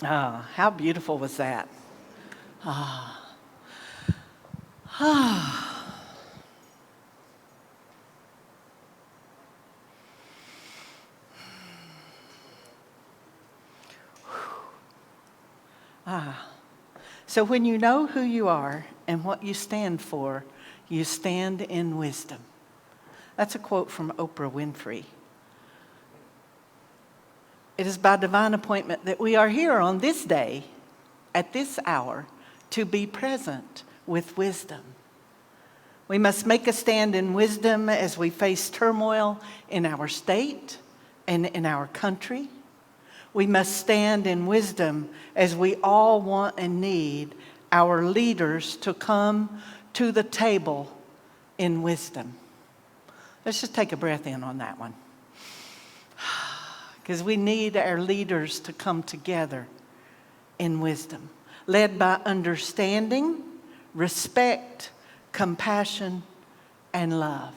Ah, how beautiful was that? Ah, ah. Ah. So when you know who you are and what you stand for, you stand in wisdom. That's a quote from Oprah Winfrey. It is by divine appointment that we are here on this day, at this hour, to be present with wisdom. We must make a stand in wisdom as we face turmoil in our state and in our country. We must stand in wisdom as we all want and need our leaders to come to the table in wisdom. Let's just take a breath in on that one. Because we need our leaders to come together in wisdom, led by understanding, respect, compassion, and love.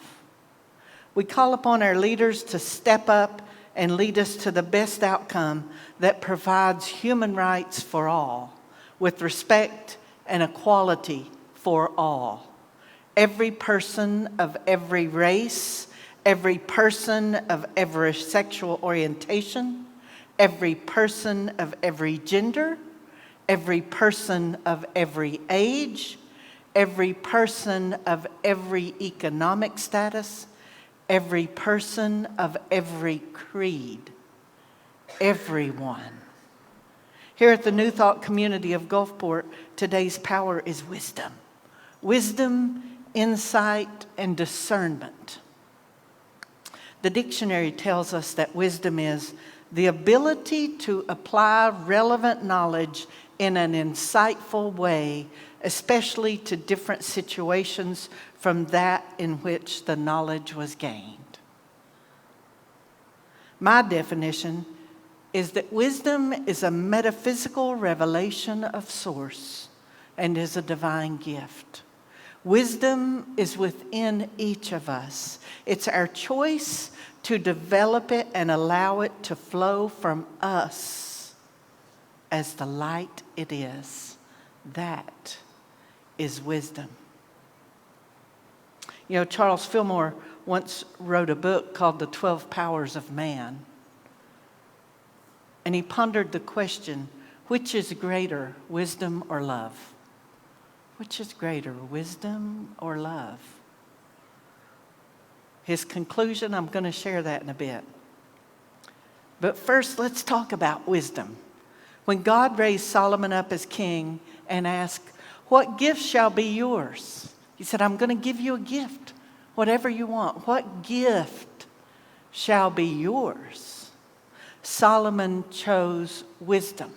We call upon our leaders to step up and lead us to the best outcome that provides human rights for all, with respect and equality for all. Every person of every race, every person of every sexual orientation, every person of every gender, every person of every age, every person of every economic status, every person of every creed, everyone. Here at the New Thought community of Gulfport, today's power is wisdom. Wisdom, insight, and discernment. The dictionary tells us that wisdom is the ability to apply relevant knowledge in an insightful way, especially to different situations from that in which the knowledge was gained. My definition is that wisdom is a metaphysical revelation of source and is a divine gift. Wisdom is within each of us. It's our choice to develop it and allow it to flow from us as the light it is. That is wisdom. You know, Charles Fillmore once wrote a book called The 12 Powers of Man. And he pondered the question, which is greater, wisdom or love? Which is greater, wisdom or love? His conclusion, I'm going to share that in a bit. But first, let's talk about wisdom. When God raised Solomon up as king and asked, what gift shall be yours? He said, I'm going to give you a gift, whatever you want. What gift shall be yours? Solomon chose wisdom.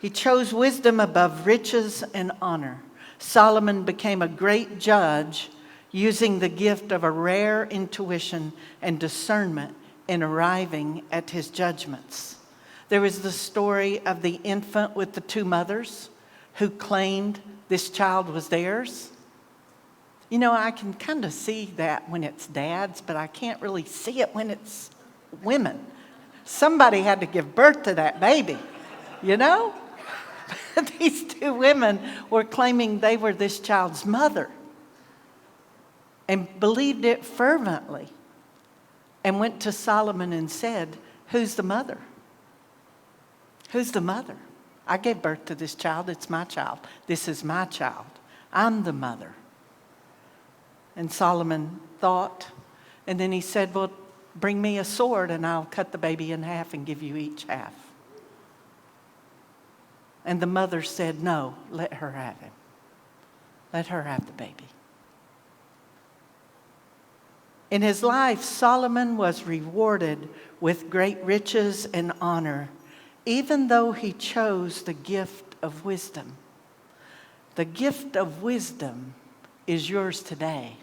He chose wisdom above riches and honor. Solomon became a great judge using the gift of a rare intuition and discernment in arriving at his judgments. There is the story of the infant with the two mothers who claimed this child was theirs. You know, I can kind of see that when it's dads, but I can't really see it when it's women. Somebody had to give birth to that baby, you know? These two women were claiming they were this child's mother and believed it fervently and went to Solomon and said, who's the mother? Who's the mother? I gave birth to this child. It's my child. This is my child. I'm the mother. And Solomon thought, and then he said, well, bring me a sword and I'll cut the baby in half and give you each half. And the mother said, no, let her have him. Let her have the baby. In his life, Solomon was rewarded with great riches and honor, even though he chose the gift of wisdom. The gift of wisdom is yours today.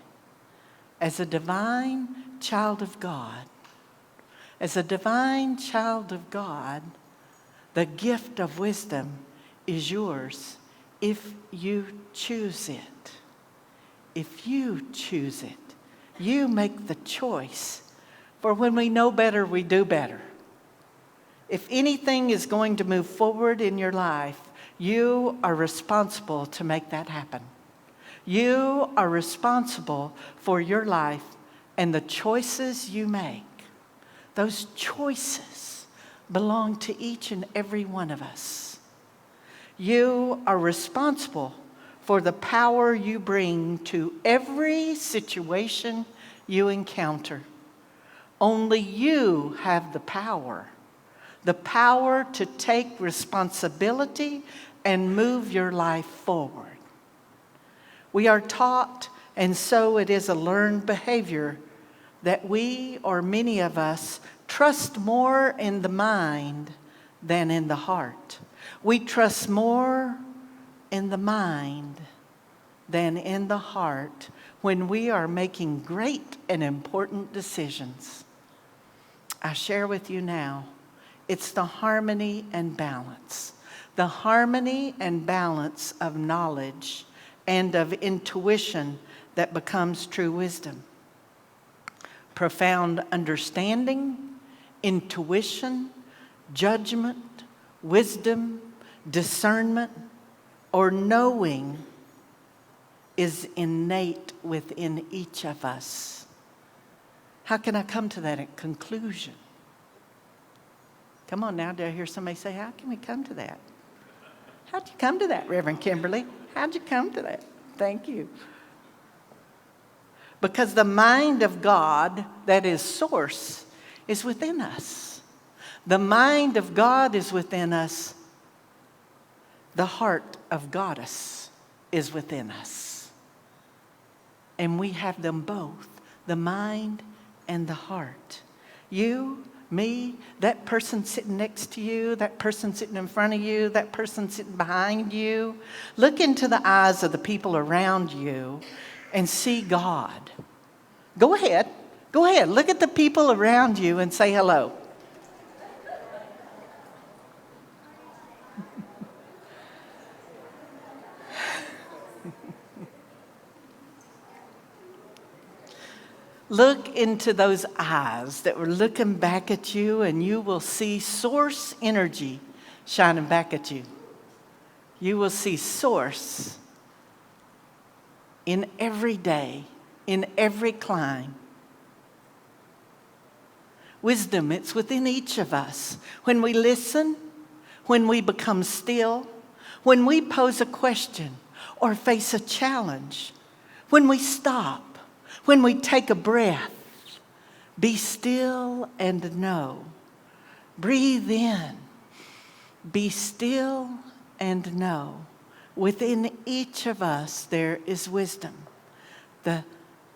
As a divine child of God, as a divine child of God, the gift of wisdom is yours if you choose it. If you choose it, you make the choice. For when we know better, we do better. If anything is going to move forward in your life, you are responsible to make that happen. You are responsible for your life and the choices you make. Those choices belong to each and every one of us. You are responsible for the power you bring to every situation you encounter. Only you have the power to take responsibility and move your life forward. We are taught, and so it is a learned behavior, that we, or many of us, trust more in the mind than in the heart. We trust more in the mind than in the heart when we are making great and important decisions. I share with you now, it's the harmony and balance. The harmony and balance of knowledge and of intuition that becomes true wisdom. Profound understanding, intuition, judgment, wisdom, discernment, or knowing is innate within each of us. How can I come to that conclusion? Come on now, do I hear somebody say, how can we come to that? How'd you come to that, Reverend Kimberley? How'd you come to that? Thank you. Because the mind of God, that is source, is within us. The mind of God is within us. The heart of Goddess is within us. And we have them both, the mind and the heart. You, me, that person sitting next to you, that person sitting in front of you, that person sitting behind you. Look into the eyes of the people around you and see God. Go ahead. Look at the people around you and say hello. Look into those eyes that were looking back at you, and you will see source energy shining back at you. You will see source in every day, in every climb. Wisdom, it's within each of us. When we listen, when we become still, when we pose a question or face a challenge, when we stop, when we take a breath, be still and know. Breathe in. Be still and know. Within each of us there is wisdom. The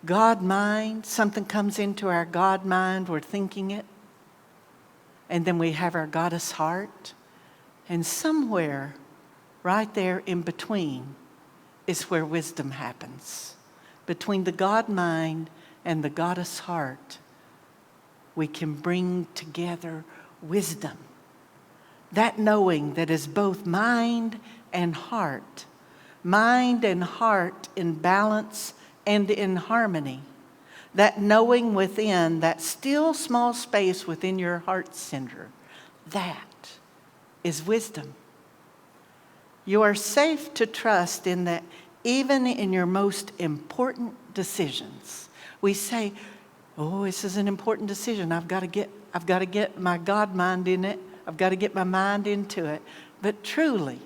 God mind, something comes into our God mind, we're thinking it. And then we have our goddess heart. And somewhere right there in between is where wisdom happens. Between the God mind and the goddess heart, we can bring together wisdom. That knowing that is both mind and heart in balance and in harmony. That knowing within, that still small space within your heart center, that is wisdom. You are safe to trust in that. Even in your most important decisions, we say, oh, this is an important decision. I've got to get my God mind in it. I've got to get my mind into it. But truly,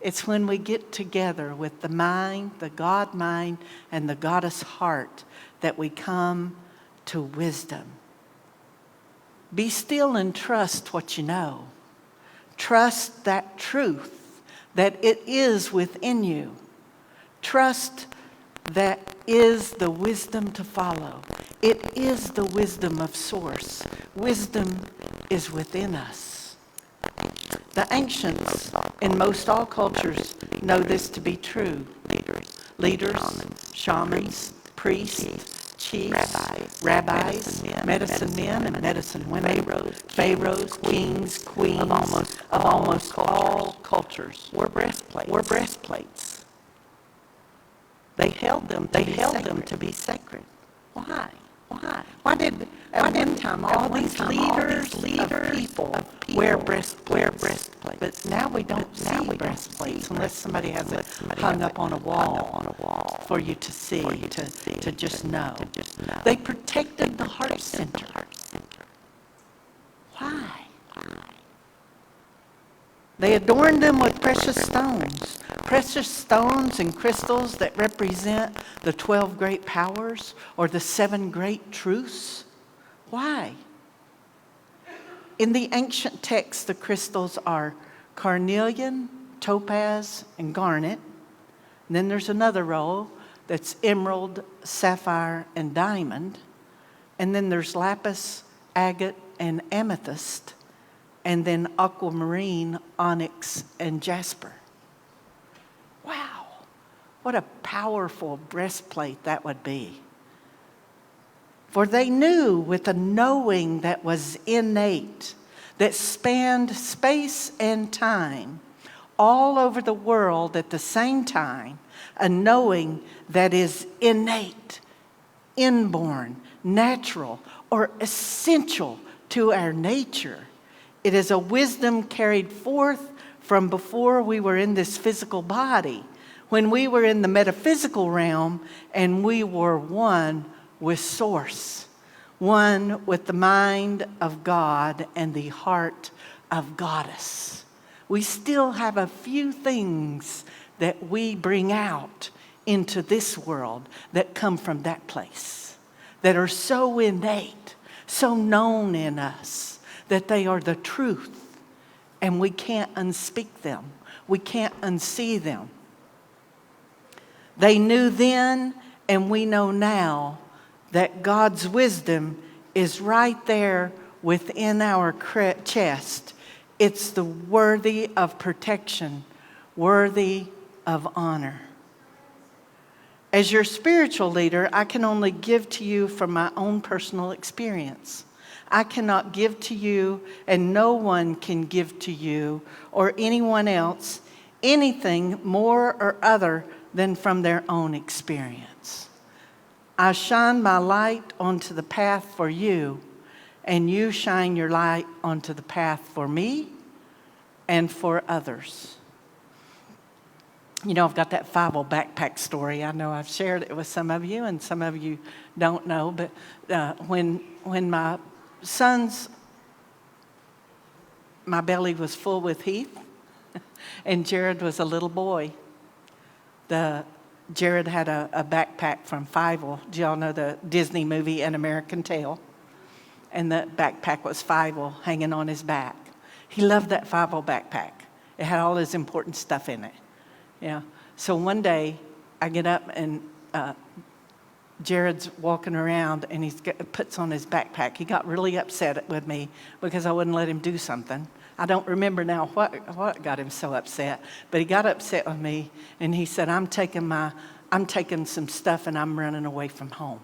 it's when we get together with the mind, the God mind, and the goddess heart that we come to wisdom. Be still and trust what you know. Trust that truth, that it is within you. Trust that is the wisdom to follow. It is the wisdom of source. Wisdom is within us. The ancients in most all cultures know this to be true. Leaders, shamans, priests, chiefs, rabbis, medicine men and medicine women, pharaohs, kings, queens of almost all cultures wore breastplates. They held them to be sacred. Why? Why? Why did at one time all these leaders of people wear breastplates? But now we don't see breastplates unless somebody has it hung up on a wall for you to see, to just know. They protected the heart center. Why? They adorned them with precious stones and crystals that represent the 12 great powers or the 7 great truths. Why? In the ancient texts, the crystals are carnelian, topaz, and garnet. And then there's another row that's emerald, sapphire, and diamond. And then there's lapis, agate, and amethyst. And then aquamarine, onyx, and jasper. Wow, what a powerful breastplate that would be. For they knew with a knowing that was innate, that spanned space and time, all over the world at the same time, a knowing that is innate, inborn, natural, or essential to our nature. It is a wisdom carried forth from before we were in this physical body, when we were in the metaphysical realm and we were one with Source, one with the mind of God and the heart of Goddess. We still have a few things that we bring out into this world that come from that place, that are so innate, so known in us, that they are the truth, and we can't unspeak them. We can't unsee them. They knew then, and we know now, that God's wisdom is right there within our chest. It's the worthy of protection, worthy of honor. As your spiritual leader, I can only give to you from my own personal experience. I cannot give to you, and no one can give to you or anyone else anything more or other than from their own experience. I shine my light onto the path for you, and you shine your light onto the path for me and for others. You know, I've got that 5 backpack story. I know I've shared it with some of you, and some of you don't know, but when my belly was full with Heath, and Jared was a little boy. Jared had a backpack from Fievel. Do y'all know the Disney movie An American Tail? And the backpack was Fievel hanging on his back. He loved that Fievel backpack. It had all his important stuff in it. Yeah. So one day I get up and Jared's walking around and he puts on his backpack. He got really upset with me because I wouldn't let him do something. I don't remember now what got him so upset, but he got upset with me and he said, I'm taking some stuff and I'm running away from home.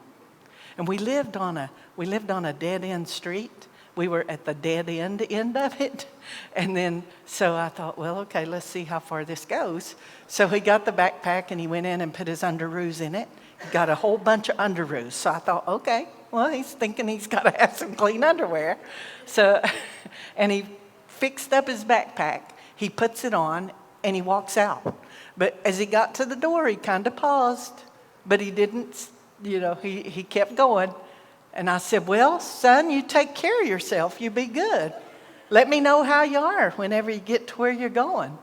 And we lived on a dead end street. We were at the dead end of it. And then, so I thought, well, okay, let's see how far this goes. So he got the backpack and he went in and put his underoos in it. He got a whole bunch of underoos. So I thought, okay, well, he's thinking he's got to have some clean underwear. So, and he fixed up his backpack. He puts it on and he walks out. But as he got to the door, he kind of paused, but he didn't, he kept going. And I said, well, son, you take care of yourself. You be good. Let me know how you are whenever you get to where you're going.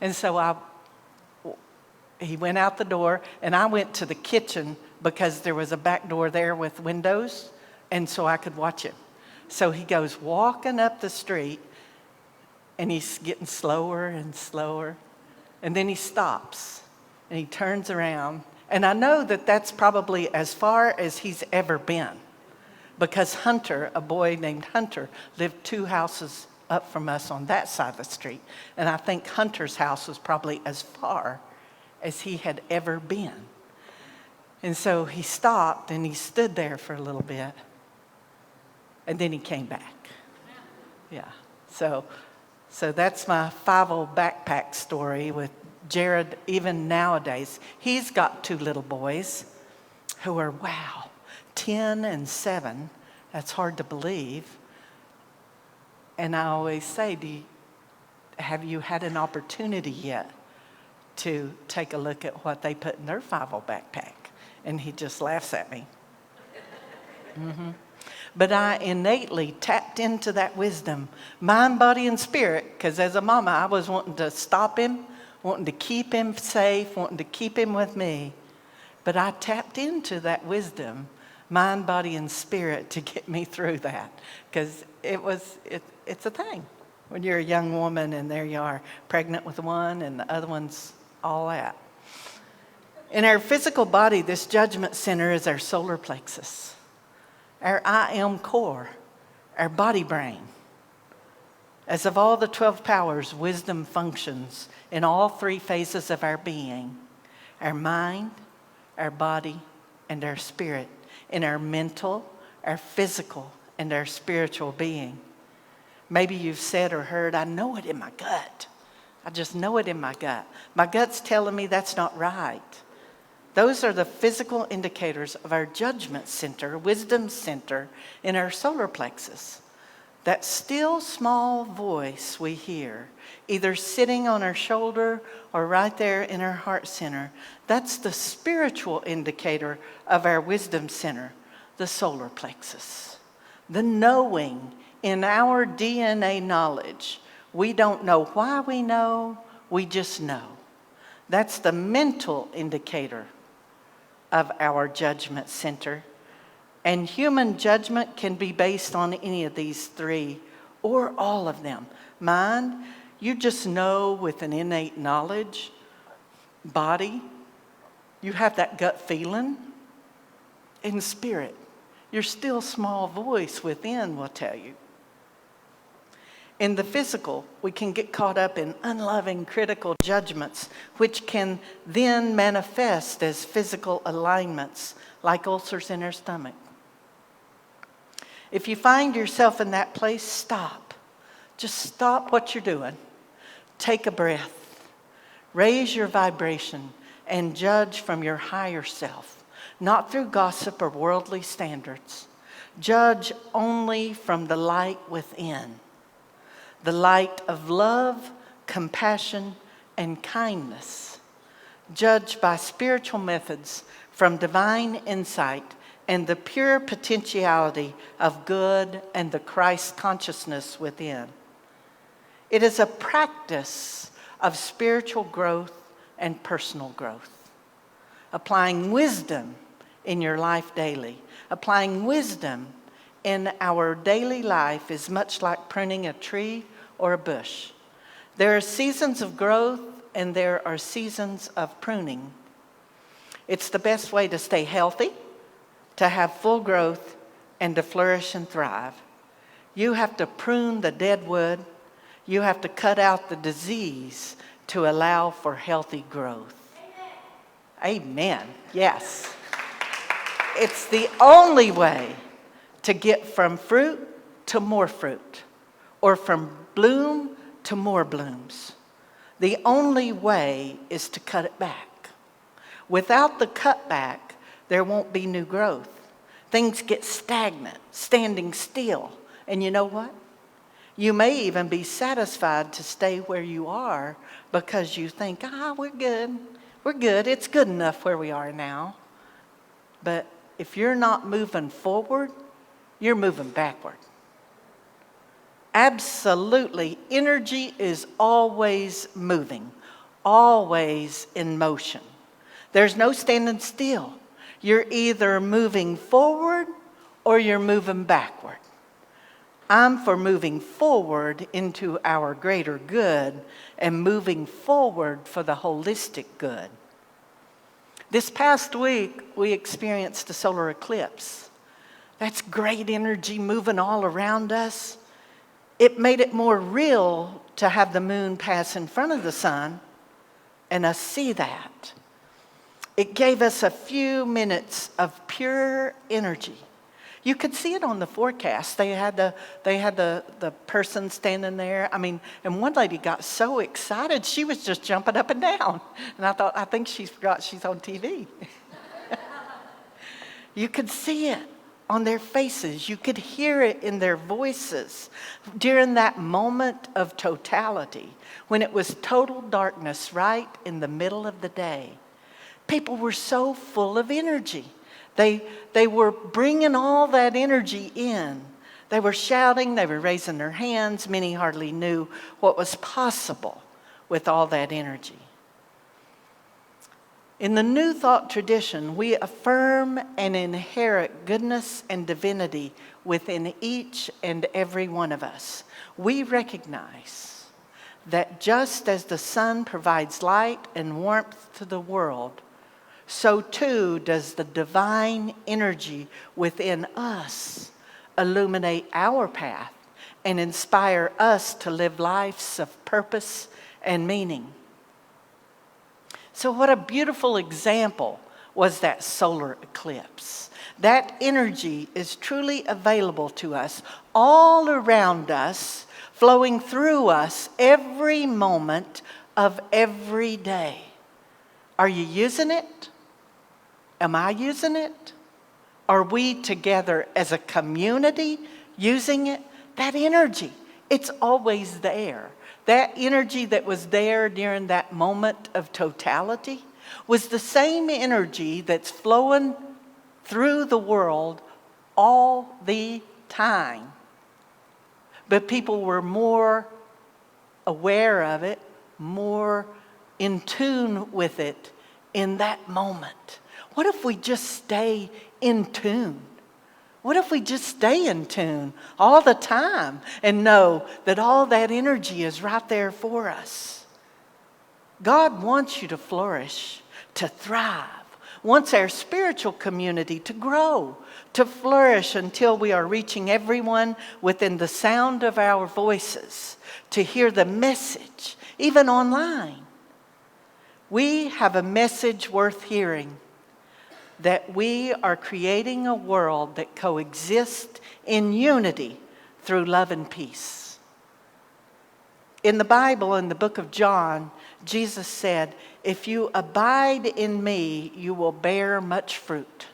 And so he went out the door, and I went to the kitchen because there was a back door there with windows, and so I could watch him. So he goes walking up the street, and he's getting slower and slower. And then he stops, and he turns around. And I know that that's probably as far as he's ever been, because Hunter, a boy named Hunter, lived 2 houses up from us on that side of the street. And I think Hunter's house was probably as far as he had ever been. And so he stopped and he stood there for a little bit. And then he came back. Yeah. So that's my 5 backpack story with Jared. Even nowadays, he's got 2 little boys who are, 10 and 7. That's hard to believe. And I always say, have you had an opportunity yet to take a look at what they put in their 5 backpack? And he just laughs at me. But I innately tapped into that wisdom, mind, body, and spirit, because as a mama, I was wanting to stop him, wanting to keep him safe, wanting to keep him with me. But I tapped into that wisdom, mind, body, and spirit to get me through that, because it's a thing. When you're a young woman and there you are, pregnant with one and the other one's all that. In our physical body, this judgment center is our solar plexus, our I am core, our body brain. As of all the 12 powers, wisdom functions in all 3 phases of our being: our mind, our body, and our spirit, in our mental, our physical, and our spiritual being. Maybe you've said or heard, I know it in my gut. I just know it in my gut. My gut's telling me that's not right. Those are the physical indicators of our judgment center, wisdom center in our solar plexus. That still small voice we hear, either sitting on our shoulder or right there in our heart center, that's the spiritual indicator of our wisdom center, the solar plexus. The knowing in our DNA knowledge. We don't know why we know, we just know. That's the mental indicator of our judgment center. And human judgment can be based on any of these 3 or all of them. Mind, you just know with an innate knowledge. Body, you have that gut feeling. And spirit, your still small voice within will tell you. In the physical, we can get caught up in unloving, critical judgments, which can then manifest as physical alignments, like ulcers in our stomach. If you find yourself in that place, stop. Just stop what you're doing. Take a breath. Raise your vibration and judge from your higher self, not through gossip or worldly standards. Judge only from the light within. The light of love, compassion, and kindness. Judge by spiritual methods from divine insight and the pure potentiality of good and the Christ consciousness within. It is a practice of spiritual growth and personal growth. Applying wisdom in your life daily. Applying wisdom in our daily life is much like pruning a tree or a bush. There are seasons of growth and there are seasons of pruning. It's the best way to stay healthy, to have full growth, and to flourish and thrive. You have to prune the dead wood. You have to cut out the disease to allow for healthy growth. Amen. Yes. It's the only way to get from fruit to more fruit, or from bloom to more blooms. The only way is to cut it back. Without the cutback, there won't be new growth. Things get stagnant, standing still. And you know what? You may even be satisfied to stay where you are because you think, we're good. We're good. It's good enough where we are now. But if you're not moving forward, you're moving backward. Absolutely, energy is always moving, always in motion. There's no standing still. You're either moving forward or you're moving backward. I'm for moving forward into our greater good and moving forward for the holistic good. This past week, we experienced a solar eclipse. That's great energy moving all around us. It made it more real to have the moon pass in front of the sun and us see that. It gave us a few minutes of pure energy. You could see it on the forecast. They had the person standing there. And one lady got so excited, she was just jumping up and down. And I think she forgot she's on TV. You could see it on their faces. You could hear it in their voices during that moment of totality, when it was total darkness right in the middle of the day. People were so full of energy. They were bringing all that energy in. They were shouting, they were raising their hands. Many hardly knew what was possible with all that energy. In the New Thought tradition, we affirm and inherit goodness and divinity within each and every one of us. We recognize that just as the sun provides light and warmth to the world, so too does the divine energy within us illuminate our path and inspire us to live lives of purpose and meaning. So what a beautiful example was that solar eclipse. That energy is truly available to us, all around us, flowing through us every moment of every day. Are you using it? Am I using it? Are we together as a community using it? That energy, it's always there. That energy that was there during that moment of totality was the same energy that's flowing through the world all the time. But people were more aware of it, more in tune with it in that moment. What if we just stay in tune? What if we just stay in tune all the time and know that all that energy is right there for us? God wants you to flourish, to thrive, wants our spiritual community to grow, to flourish until we are reaching everyone within the sound of our voices, to hear the message, even online. We have a message worth hearing, that we are creating a world that coexists in unity through love and peace. In the Bible, in the book of John, Jesus said, "If you abide in me, you will bear much fruit."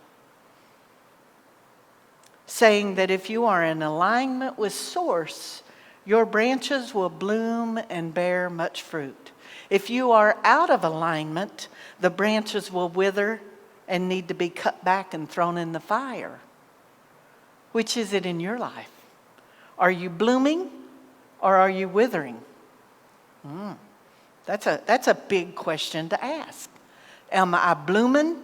Saying that if you are in alignment with Source, your branches will bloom and bear much fruit. If you are out of alignment, the branches will wither and need to be cut back and thrown in the fire. Which is it in your life? Are you blooming or are you withering? That's a big question to ask. Am I blooming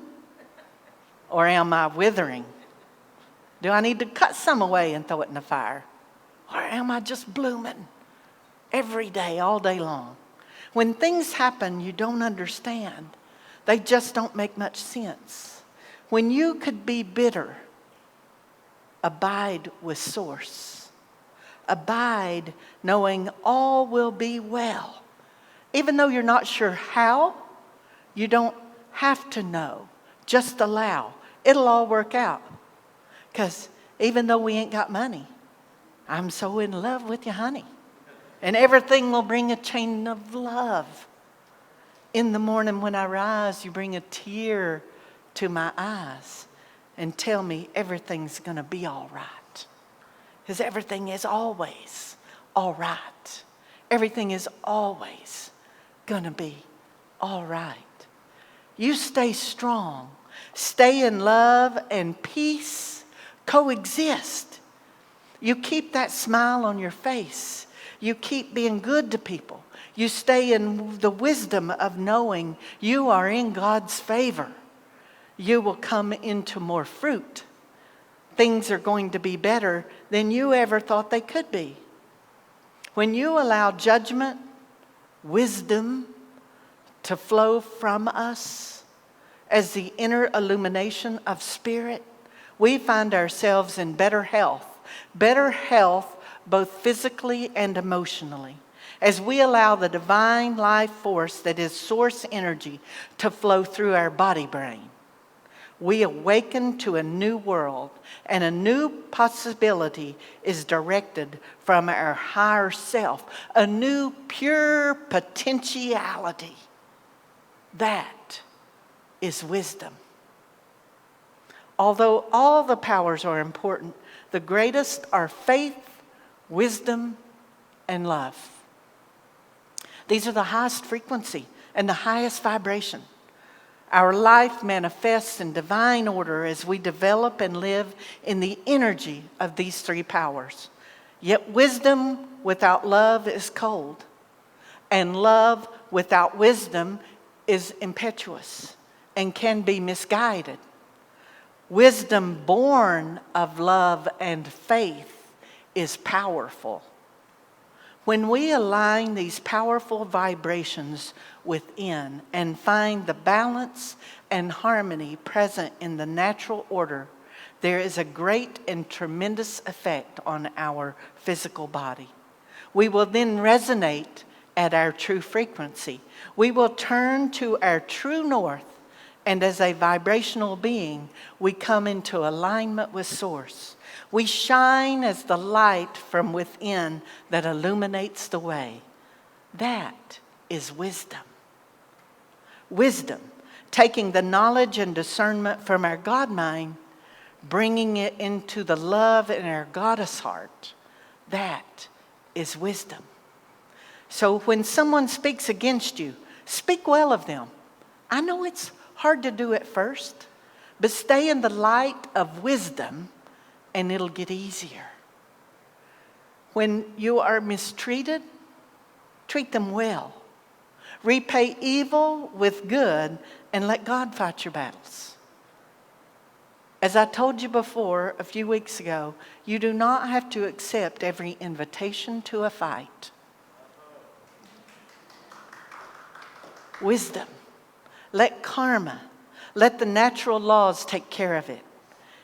or am I withering? Do I need to cut some away and throw it in the fire? Or am I just blooming every day, all day long? When things happen you don't understand, they just don't make much sense. When you could be bitter, abide with Source. Abide knowing all will be well. Even though you're not sure how, you don't have to know. Just allow. It'll all work out. Because even though we ain't got money, I'm so in love with you, honey. And everything will bring a chain of love. In the morning when I rise, you bring a tear to my eyes and tell me everything's going to be all right. Because everything is always all right. Everything is always going to be all right. You stay strong. Stay in love and peace. Coexist. You keep that smile on your face. You keep being good to people. You stay in the wisdom of knowing you are in God's favor. You will come into more fruit. Things are going to be better than you ever thought they could be. When you allow judgment, wisdom to flow from us as the inner illumination of spirit, we find ourselves in better health both physically and emotionally. As we allow the divine life force that is Source energy to flow through our body brain, we awaken to a new world, and a new possibility is directed from our higher self, a new pure potentiality. That is wisdom. Although all the powers are important, the greatest are faith, wisdom, and love. These are the highest frequency and the highest vibration. Our life manifests in divine order as we develop and live in the energy of these three powers. Yet wisdom without love is cold, and love without wisdom is impetuous and can be misguided. Wisdom born of love and faith is powerful. When we align these powerful vibrations within and find the balance and harmony present in the natural order, there is a great and tremendous effect on our physical body. We will then resonate at our true frequency. We will turn to our true north, and as a vibrational being, we come into alignment with Source. We shine as the light from within that illuminates the way. That is wisdom. Wisdom, taking the knowledge and discernment from our God mind, bringing it into the love in our goddess heart. That is wisdom. So when someone speaks against you, speak well of them. I know it's hard to do at first, but stay in the light of wisdom and it'll get easier. When you are mistreated, treat them well. Repay evil with good and let God fight your battles. As I told you before a few weeks ago, you do not have to accept every invitation to a fight. Wisdom. Let karma, let the natural laws take care of it.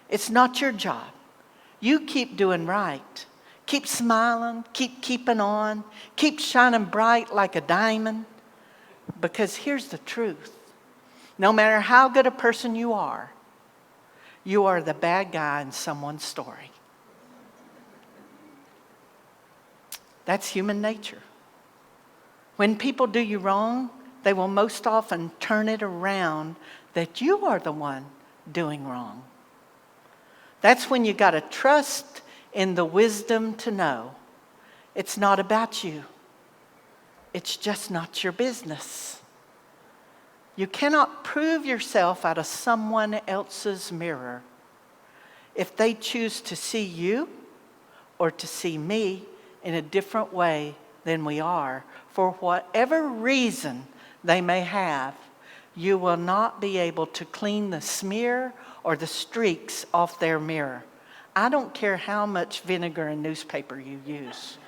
It's not your job. You keep doing right. Keep smiling, keep keeping on, keep shining bright like a diamond. Because here's the truth. No matter how good a person you are the bad guy in someone's story. That's human nature. When people do you wrong, they will most often turn it around that you are the one doing wrong. That's when you got to trust in the wisdom to know it's not about you. It's just not your business. You cannot prove yourself out of someone else's mirror. If they choose to see you or to see me in a different way than we are, for whatever reason they may have, you will not be able to clean the smear or the streaks off their mirror. I don't care how much vinegar and newspaper you use.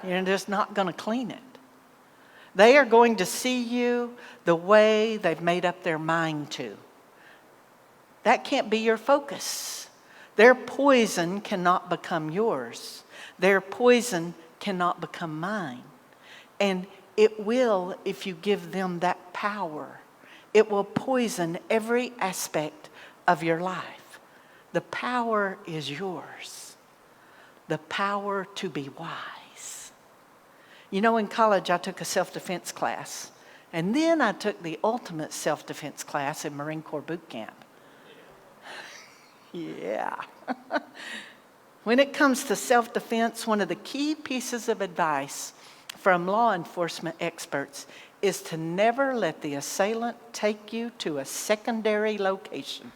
You're just not going to clean it. They are going to see you the way they've made up their mind to. That can't be your focus. Their poison cannot become yours. Their poison cannot become mine. And it will if you give them that power. It will poison every aspect of your life. The power is yours. The power to be wise. You know, in college I took a self-defense class. And then I took the ultimate self-defense class in Marine Corps boot camp. Yeah. When it comes to self-defense, one of the key pieces of advice from law enforcement experts is to never let the assailant take you to a secondary location.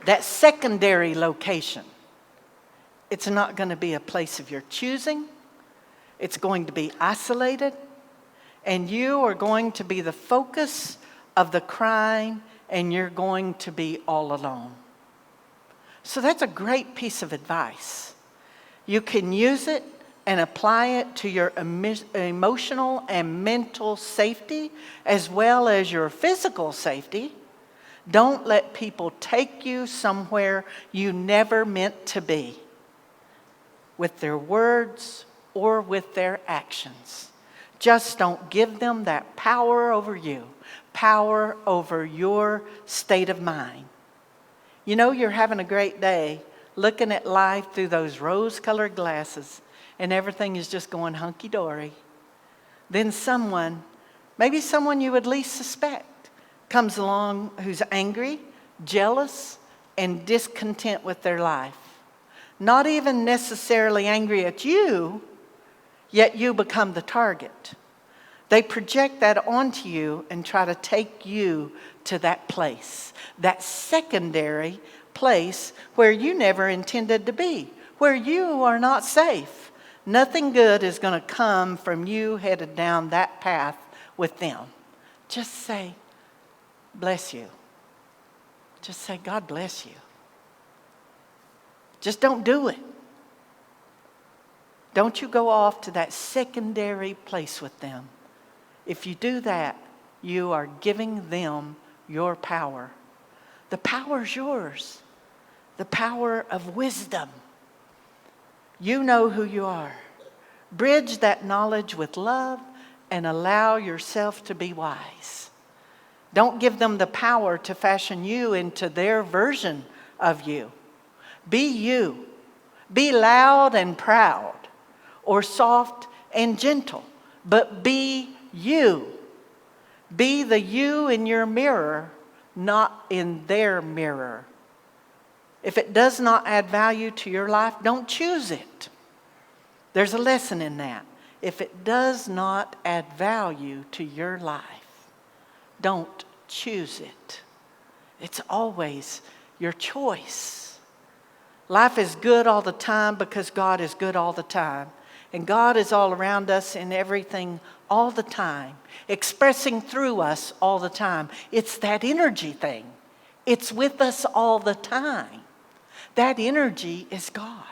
That secondary location, it's not going to be a place of your choosing. It's going to be isolated, and you are going to be the focus of the crime, and you're going to be all alone. So that's a great piece of advice. You can use it and apply it to your emotional and mental safety as well as your physical safety. Don't let people take you somewhere you never meant to be with their words or with their actions. Just don't give them that power over you, power over your state of mind. You know, you're having a great day looking at life through those rose-colored glasses and everything is just going hunky-dory. Then someone, maybe someone you would least suspect, comes along who's angry, jealous, and discontent with their life. Not even necessarily angry at you, yet you become the target. They project that onto you and try to take you to that place, that secondary place where you never intended to be, where you are not safe. Nothing good is going to come from you headed down that path with them. Just say, bless you. Just say, God bless you. Just don't do it. Don't you go off to that secondary place with them. If you do that, you are giving them your power. The power is yours. The power of wisdom. You know who you are. Bridge that knowledge with love and allow yourself to be wise. Don't give them the power to fashion you into their version of you. Be you. Be loud and proud, or soft and gentle, but be you. Be the you in your mirror, not in their mirror. If it does not add value to your life, don't choose it. There's a lesson in that. If it does not add value to your life, don't choose it. It's always your choice. Life is good all the time because God is good all the time. And God is all around us in everything all the time, expressing through us all the time. It's that energy thing. It's with us all the time. That energy is God.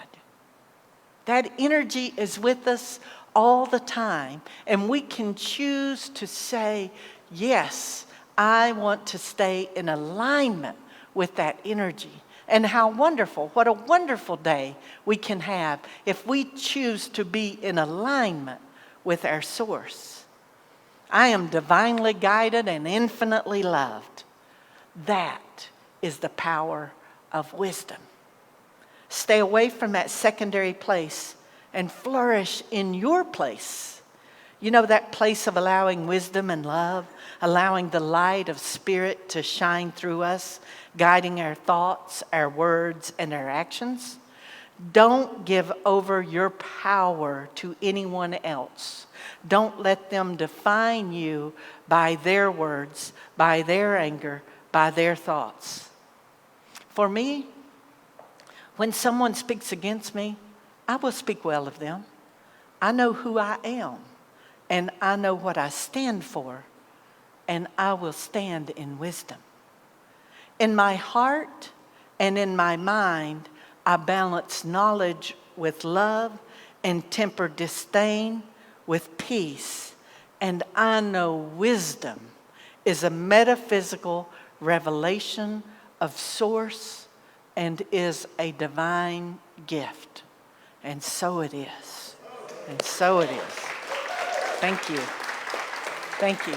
That energy is with us all the time. And we can choose to say, yes, I want to stay in alignment with that energy. And how wonderful, what a wonderful day we can have if we choose to be in alignment with our source. I am divinely guided and infinitely loved. That is the power of wisdom. Stay away from that secondary place and flourish in your place. You know, that place of allowing wisdom and love, allowing the light of Spirit to shine through us, guiding our thoughts, our words, and our actions. Don't give over your power to anyone else. Don't let them define you by their words, by their anger, by their thoughts. For me, when someone speaks against me, I will speak well of them. I know who I am, and I know what I stand for, and I will stand in wisdom. In my heart and in my mind, I balance knowledge with love and temper disdain with peace. And I know wisdom is a metaphysical revelation of source and is a divine gift. And so it is. And so it is. Thank you. Thank you.